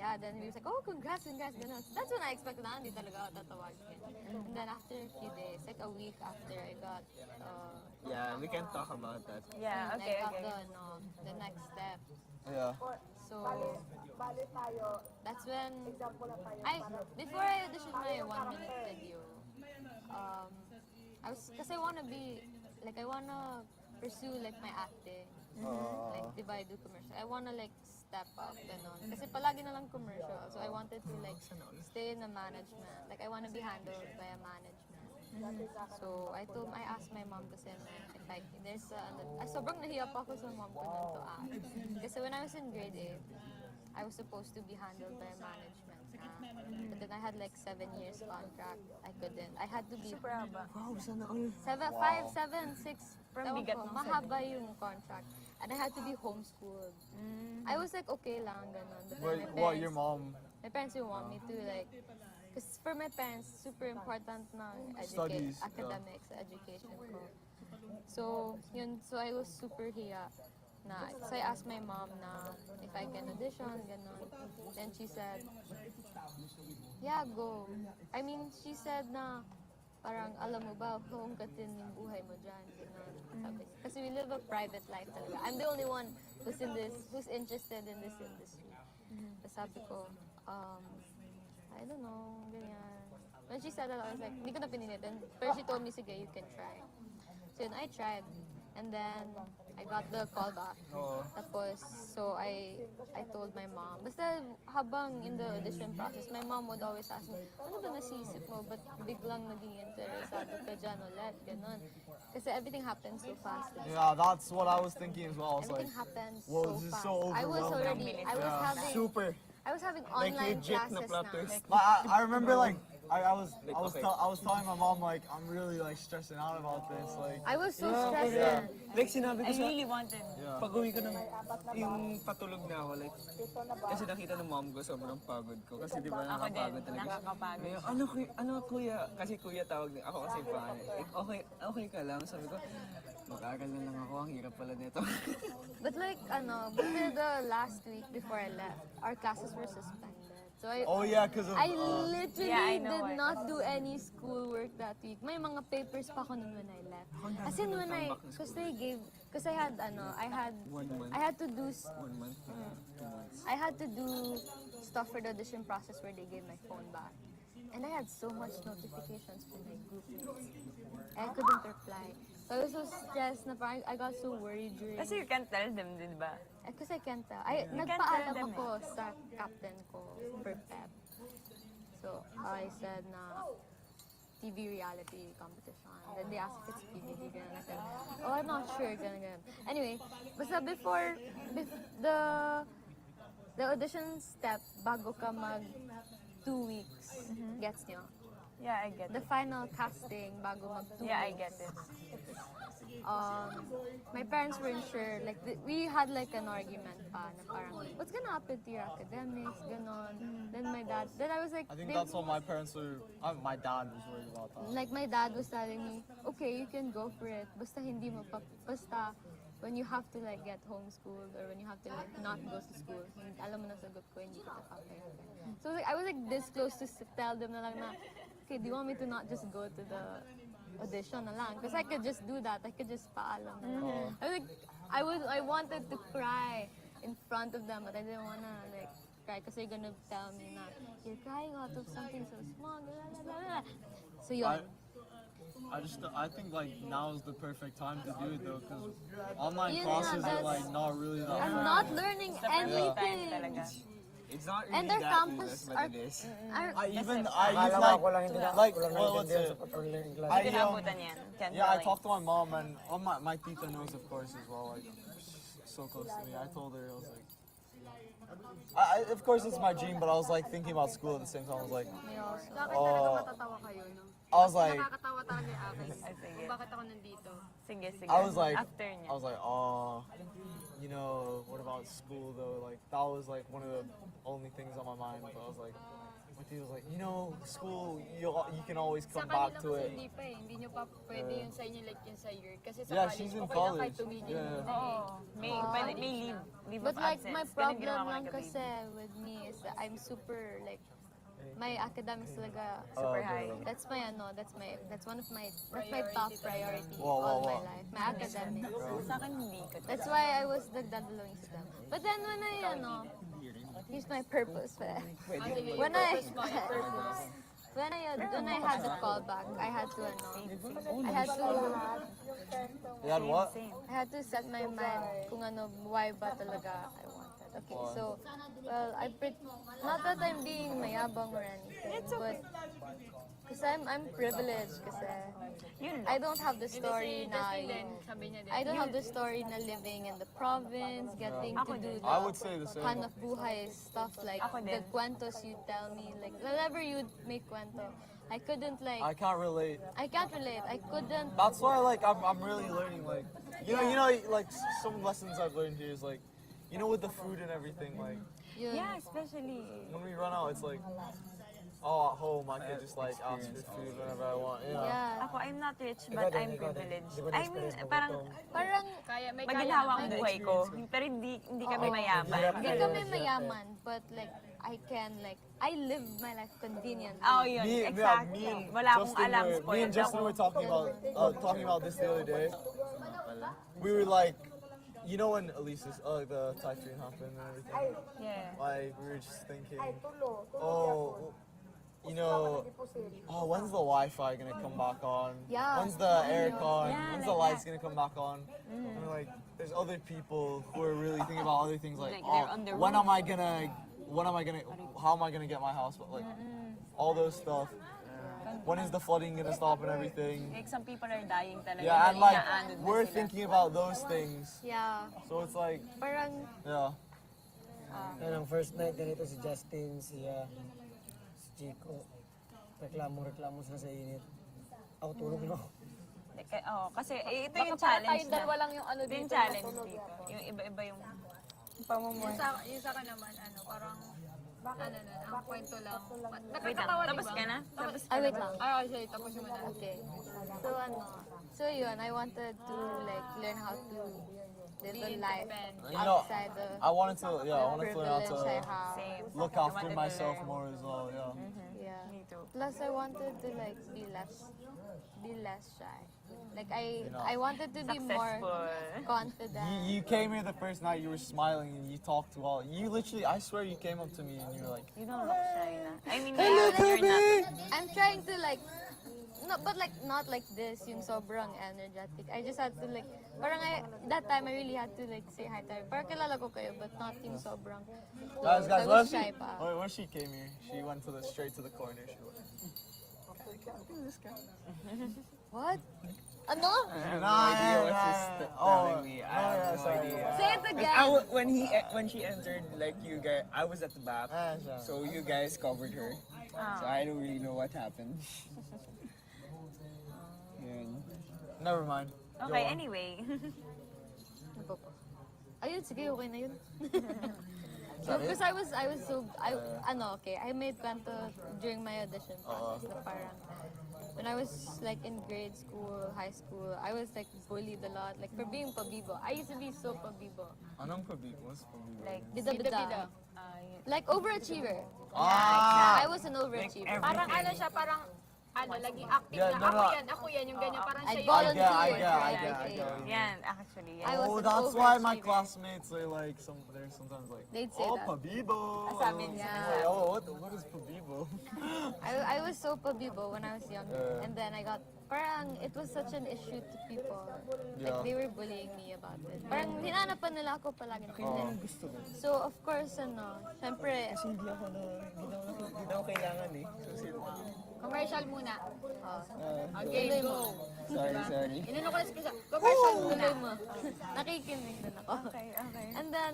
yeah, then he was like, oh, congrats, ganun. That's when I expected na, hindi talaga ako tatawagin. And then after a few days, like a week after, I got, Yeah, we can talk about that. Yeah, okay, I got okay. the next step. Yeah. So, that's when, before I auditioned my 1-minute video, kasi I wanna be, like, I wanna pursue, like, my acting. Like, di ba, I do commercial. I wanna, like, step up, ganon. Kasi palagi na lang commercial. So, I wanted to, like, stay in the management. Like, I wanna be handled by a management. So, I asked my mom kasi na, if sobrang nahiya pa ako sa mom ko nun to ask. Kasi when I was in grade 8, I was supposed to be handled by a management. But then I had like 7 years contract. I couldn't. I had to be... Super haba. Wow, sana all. 5, 7, 6. From bigat ng mahaba yung contract. And I had to be homeschooled. I was like, okay lang, ganon. But then What, your mom? my parents didn't want me to, like... Because for my parents, super important ng Studies, academics, education ko. So, yun. So I was super hiya. So I asked my mom na if I can audition, ganon. Then she said, yeah, go. I mean, she said na, parang, alam mo ba, hungkatin yung buhay mo dyan, ganon. Sabi. Kasi we live a private life talaga. I'm the only one who's interested in this industry. Tapos sabi ko, I don't know, ganyan. When she said that, I was like, hindi ko na pinilit. Pero she told me, sige, you can try. So yun, I tried. And then, I got the call back. Tapos, so I told my mom. Basta habang in the audition process, my mom would always ask me, ano ba nasisip mo? Ba't biglang naging interesado ka dyan ulit? Ganon. Kasi everything happened so fast. Yeah, that's what I was thinking as well. Everything happened whoa, so this is fast. so I was overwhelming. having... Super. I was having online legit classes na plot now. twist. I remember like I was okay. I was telling my mom like I'm really like stressing out about this like I was so stressed then. Like sinabi ko I sa... really wanted. Pag uwi ko ng... Yung patulog na ako, like... Kasi nakita ng mom ko, sobrang pagod ko. Kasi di ba Ako din, nakakapagod talaga. nakakapagod. Ngayon, ano kuya? Kasi kuya tawag din. Ako kasi pa. Okay ka lang. Sabi ko, mag-aaral na lang ako. Ang hirap pala nito. But like, before the last week before I left, our classes were suspended. So because of I literally Yeah, I know did why. not do any schoolwork that week. May mga papers pa ako nun when I left. As in when because I had 1 month. I had to do 1 month. 2 months. I had to do stuff for the audition process where they gave my phone back. And I had so much notifications from my group mates. I couldn't reply. So I was so stressed na parang I got so worried during... Kasi you can't tell them, di ba? Kasi I can't tell. can't Nagpaalam tell them ako sa captain ko for PEP. So I said na TV reality competition. Then they asked if it's PBB. Ganun. I said, oh, I'm not sure. Ganun. Anyway, basta before the audition step, bago ka mag 2 weeks, gets nyo? Yeah, I get The it. final casting, bago mag 2 Yeah, I weeks. get it. My parents weren't sure. Like, we had like an argument pa na parang, what's gonna happen to your academics, ganon. Then I was like, I think that's what my parents were. My dad was worried about that. like my dad was telling me, okay, you can go for it. Basta hindi mo pa, basta when you have to like get homeschooled or when you have to like not go to school, alam mo na sagot ko, hindi ka papayag. So like, I was like this close to tell them na lang na, okay, do you want me to not just go to the audition na lang? Because I could just do that. I could just paalam na lang. I was like, I wanted to cry in front of them, but I didn't wanna like cry because they're gonna tell me na, you're crying out of something so small. Blah, blah, blah, blah. So yun. I think like now is the perfect time to do it though, because online Yun classes nga, are like not really that. I'm not learning anything. Talaga. It's not really And their that campus useless, but are, it is. I even Akala ko lang hindi na like wala what's naintindihan it? sa online class. I Kinabutan yan. Can't yeah, I relate. talked to my mom and my tita knows of course as well. Like so close to me. I told her I was like. Of course it's my dream, but I was like thinking about school at the same time. I was like, matatawa kayo, no? I was like, Nakakatawa talaga yung akin. Ay, sige. Kung bakit ako nandito. Sige, sige. I was like, After niya. I was like, oh, you know, what about school though? Like that was like one of the only things on my mind. But I was like, my tita was like, you know, school, you can always come back to it. Hindi pa eh. Hindi nyo pa pwede yun sa inyo like yun sa year. Kasi sa Yeah, college, she's in okay lang kahit college. tumigil Yeah. muna eh. May leave But of like absence. my Ganun problem ginawa ko lang kay Gabi. kasi with me is I'm super like my academics talaga Super high. that's one of my top priority Whoa, all my whoa. life. My academics. Sa akin, hindi ko. That's why I was nagdadalawang system. But then when I here's my purpose. When I had the call back, I had to You had what? I had to set my mind kung why ba talaga I wanted. Okay, so, well, not that I'm being mayabang or anything, but because I'm privileged kasi I don't have the story na I don't have the story na living in the province, getting to do the I would say the same. hanap buhay stuff like the cuentos you tell me, like whenever you make cuento, I couldn't like I can't relate. I can't relate. I couldn't. That's why, like, I'm really learning, like, you know, like, some lessons I've learned here is, like, you know, with the food and everything, like, Yun. Yeah, especially. when we run out, it's like, oh, at home, I can just, like, ask for food whenever I want, you know? Yeah. Ako, I'm not rich, but I'm privileged. I mean, parang Parang maginhawa ang buhay ko. Pero hindi kami mayaman. hindi kami mayaman, but like I live my life conveniently. Oh, yun. Exactly. Wala akong alam. Me and Spoiled Justin ako. were talking about this the other day. We were like, you know when Elise's, the typhoon happened and everything? Yeah. Like, we were just thinking, oh, you know, oh, when's the Wi-Fi gonna come back on? Yeah. When's the aircon? Yeah, When's like the lights that. gonna come back on? And we're like, there's other people who are really thinking about other things like, Like, they're on the when roof. how am I gonna get my house? But like, all those stuff. When is the flooding gonna stop and everything? Like, some people are dying talaga. Yeah, and na like, inaanod na we're sila. thinking about those things. Yeah. So it's like, Parang yeah. Yan ang first night ganito si Justin, si Chico. Reklamo sila sa init. Ako tulog na ako. Like, kasi ito yung challenge na. dalawa lang yung ano Ito yung dito. challenge dito. Yung iba-iba yung pamumuhay. Yung sa akin naman, parang, ang kwento lang. Wait lang, Nakakatawa, tapos diba? ka na? Tapos ay wait lang. Ay, sorry, tapos yung ano. Okay. So yun, I wanted to like learn how to live a life You know, outside the I wanted to learn how privilege I to have. same. look I after wanted to myself learn. more as well, yeah. Yeah. Me too. Plus, I wanted to like be less shy. Like I wanted to be more Successful. confident. You came here the first night, you were smiling and you talked to all. You literally, I swear you came up to me and you were like, You don't look shy na. I mean, you're not. I'm trying to like, no, but like not like this, yung sobrang energetic. I just had to like, that time I really had to like say hi to her. Parang kilala ko kayo, but not yung sobrang. guys, I what was if shy she, pa. when she came here, she went to straight to the corner. She was this guy. What? Ano? idea what she's telling me. I have no sorry. idea. Say it again. When she entered, like you guys, I was at the back, so you guys covered her. So I don't really know what happened. Yun. Never mind. Okay, anyway. Ano pa? Ayun, sige, okay na yun. So, because I made kwento during my audition process na parang, when I was like in grade school, high school, I was like bullied a lot, like for being pabibo. I used to be so pabibo. Anong pabibo? What's pabibo? Like, Bida-bida. Like overachiever. Ah! I was an overachiever. Parang ano siya, parang, laging active Yeah, na, no. ako yan, yung ganyan, parang I'd siya yung volunteer. I get right? it. yan, actually. I Yan. was Oh, an that's why my overachiever. classmates are like, they're sometimes like, They'd say oh, that. pabibo. Sabi And niya. I'm like, oh, what is pabibo? I was so pabibo when I was younger, and then I got parang it was such an issue to people. Like Yeah. they were bullying me about it. Parang hinanapan nila ako palagi. So of course syempre Kasi hindi na ako kailangan eh. So, commercial muna. tuloy mo. sorry. Inano ko na sa commercial muna. Tuloy mo. Nakikinig din ako. Okay. And then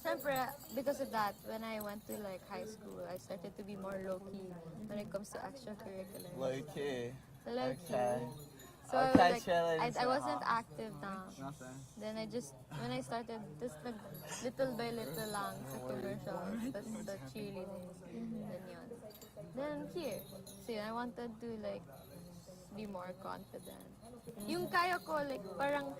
syempre because of that, when I went to like high school, I started to be more low-key when it comes to extracurriculars. Like, hey. Low-key. Okay. So Okay, like challenge. I wasn't active na. Nothing. Then when I started, just little by little lang sa commercials, tas sa cheerleading, then yun. Then here, so yun, I wanted to like be more confident. Yung kaya ko, like parang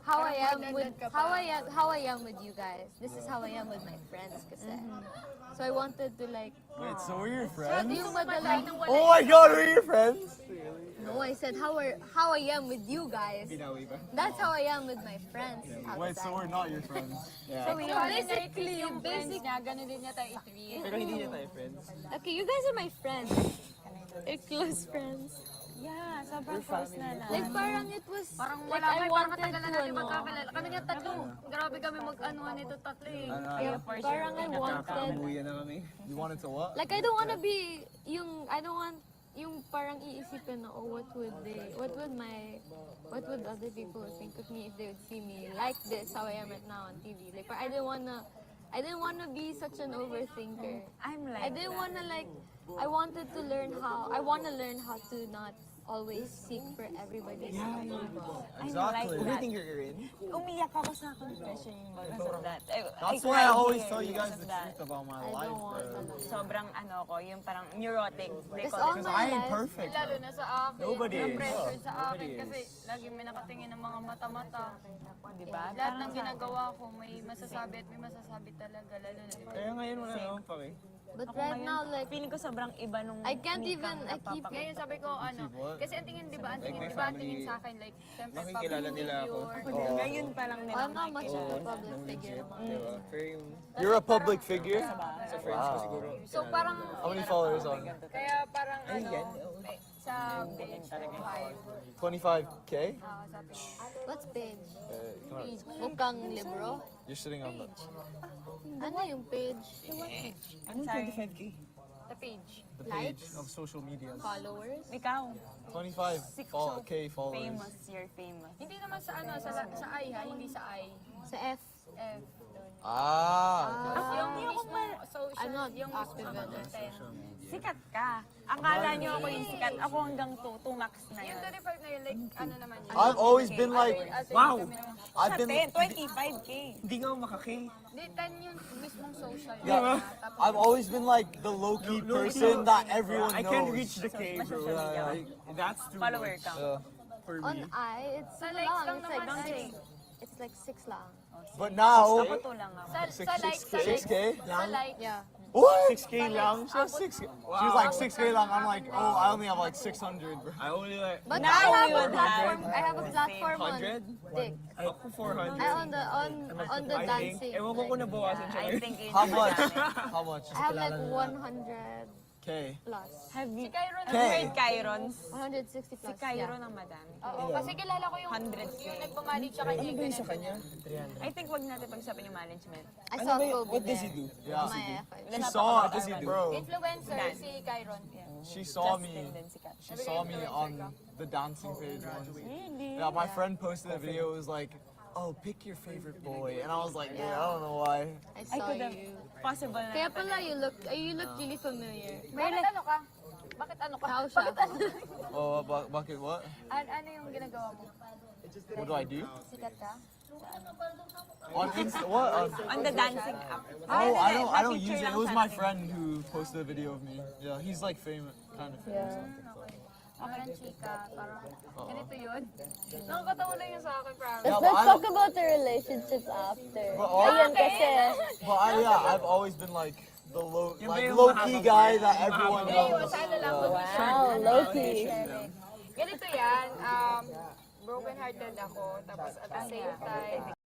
how I am with you guys. This is how I am with my friends kasi. So I wanted to like Wait, so we're your friends? yung madala. Oh my god, we're your friends? No, I said how I am with you guys. Binawi ba? That's how I am with my friends. Wait, so we're not your friends? Yeah. So basically, Yung friends niya, gano'n din niya tayo i-treat. Pero hindi niya tayo friends. okay, you guys are my friends. You're close friends. Yeah, sobrang close na lang. Like parang it was Parang like wala I kayo, parang wanted katagal na to natin ano. magkakilala. Kami nga tatlo, grabe kami mag-anuhan nito tatlo eh. Yeah, parang I wanted. Kakamuya na kami. You wanted to what? Like I don't want to be I don't want yung parang iisipin na what would other people think of me if they would see me like this how I am right now on TV. Like I didn't wanna be such an overthinker. I'm I like didn't wanna like I wanted to learn how to not always seek for everybody's approval. I'm like What do you that. think you're in? Umiyak ako sa confession because of that. That's cried why I always here tell you guys because of the that. truth about my I life, don't want bro. to. Sobrang ano ko, yung parang neurotic. They Because call all it. my I ain't life, perfect. Lalo na sa akin, Nobody is. na-pressure sa akin Nobody kasi is. lagi may nakatingin ng mga mata-mata. Diba? Lahat ng ginagawa ko, may masasabi at may masasabi talaga. Lalo na dito. Kaya ngayon wala naman pa eh. but right now like Feeling ko sobrang iba nung I can't Mika even I keep Ngayon sabi ko, ano, kasi ang tingin, di ba, ang tingin, Like my di ba, ang tingin family, sa akin, like, siyempre, makikilala nila ako. figure. Ngayon pa lang nila I'm not much of a Oo, public nung figure. legit, diba? Pero yung You're a public figure? sa friends ko siguro. So, parang, How many followers on? kaya parang, ano, sa page 5, 25k? sabi ko, What's page? Come on. Mukhang libro? You're sitting on the Ano yung page? Anong 25k? the page. page of social media. Followers? Ikaw, 25k followers. famous, you're famous. Hindi naman sa, ano, sa I, ha, hindi sa I. Sa F? F. Ah. Yung mismo social, I'm not yung active mismo in it. content. Sikat ka. Akala niyo ako yung sikat. Ako hanggang 2 max na Yung yun. 35 na yun, like, ano naman yun. I've always been like, Wow! I've Sa been, 10, 25k. Hindi nga ako makaki. Hindi, 10 yung mismong social. yeah, Tapos, I've always been like the low-key person that everyone I knows. can't reach the K, bro. social media. Like, that's too Follower much count. for On me. I, it's Sa ano likes lang. lang It's like naman, six. It's like 6 lang. But now, Ako 2 lang ako. sa likes, 6k? sa likes. Yeah. What? 6k lang? She was 6k. She was like 6k long. I'm like, oh, I only have like 600, bro. I only like But Now I we have a would platform. have I have a platform on 100? Dick. Ako 400. I on the I think. dancing. Ewan ko kung nabawasan siya I ngayon. think yun How yung much? madami. How much? I have like 100 K. plus. Have you Kyron, heard Kyrons? 160 Si plus. Kyron Yeah. ang madami. oo, kasi kilala ko yung 100K. yung nagmamanage siya kay Jake. Sa kanya? I think wag natin pag-usapan yung management. I saw Kobe What does he there. do? Yeah. My FI. She saw, bro. Influencer si Kyron. She saw Justin me. din sikat. She saw me on the dancing page once. Really? Yeah, my friend posted a video. It was like, oh, pick your favorite boy, and I was like, yeah, I don't know why. I I saw could have you. possible na. Kaya pala you look really familiar. Bakit ano ka? Bakit ano ka? How siya? Bakit ano? Oh, bucket, what? Ano yung ginagawa mo? What do I do? Sikat ka? On Insta, what? On the dancing app. Oh, I don't use it. It was my friend who posted a video of me. Yeah, he's like famous, kind of famous. Parang chika, parang ganito yun. Nakakatawa lang yun sa akin, promise. Yeah, but I don't, about the relationships after. but, I've always been like the low key guy that everyone knows. Sana lang Wow, low-key. Ganito yan, broken hearted ako, tapos at the same time,